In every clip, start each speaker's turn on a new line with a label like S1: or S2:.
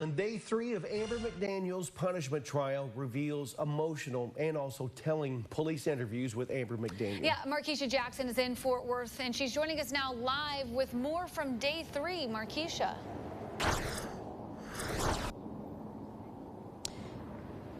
S1: On day 3 of Amber McDaniel's punishment trial reveals emotional and also telling police interviews with Amber McDaniel.
S2: Yeah, Markeshia Jackson is in Fort Worth, and she's joining us now live with more from day 3. Markeshia.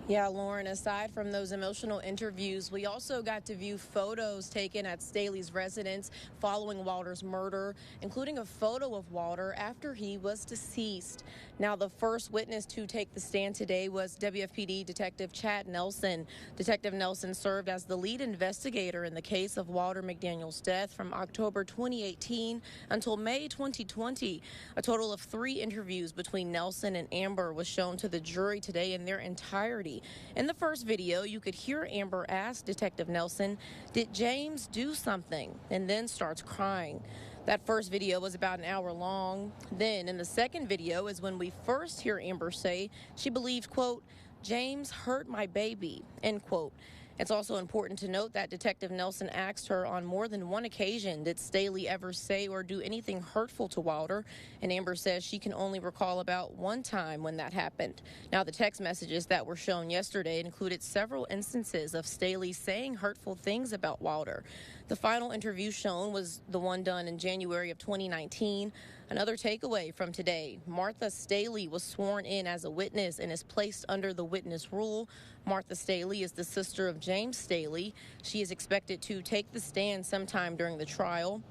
S3: Yeah, Lauren, aside from those emotional interviews, we also got to view photos taken at Staley's residence following Walter's murder, including a photo of Walter after he was deceased. Now, the first witness to take the stand today was WFPD Detective Chad Nelson. Detective Nelson served as the lead investigator in the case of Walter McDaniel's death from October 2018 until May 2020. A total of 3 interviews between Nelson and Amber was shown to the jury today in their entirety. In the first video, you could hear Amber ask Detective Nelson, "Did James do something?" and then starts crying. That first video was about an hour long. Then in the second video is when we first hear Amber say she believed, quote, "James hurt my baby," end quote. It's also important to note that Detective Nelson asked her on more than one occasion, did Staley ever say or do anything hurtful to Walter? And Amber says she can only recall about one time when that happened. Now, the text messages that were shown yesterday included several instances of Staley saying hurtful things about Walter. The final interview shown was the one done in January of 2019. Another takeaway from today, Martha Staley was sworn in as a witness and is placed under the witness rule. Martha Staley is the sister of James Staley. She is expected to take the stand sometime during the trial.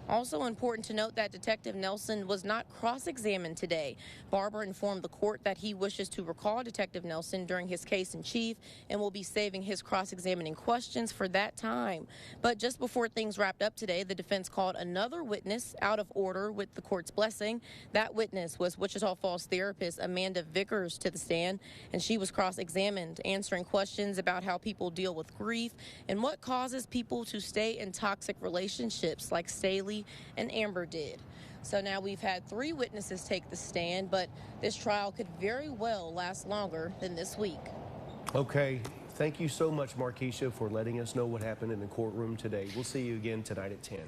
S3: Also important to note that Detective Nelson was not cross-examined today. Barber informed the court that he wishes to recall Detective Nelson during his case in chief and will be saving his cross-examining questions for that time. But just before things wrapped up today, the defense called another witness out of order with the court's blessing. That witness was Wichita Falls therapist Amanda Vickers to the stand, and she was cross-examined, answering questions about how people deal with grief and what causes people to stay in toxic relationships like Staley and Amber did. So now we've had 3 witnesses take the stand, but this trial could very well last longer than this week.
S1: Okay, thank you so much, Markeshia, for letting us know what happened in the courtroom today. We'll see you again tonight at 10.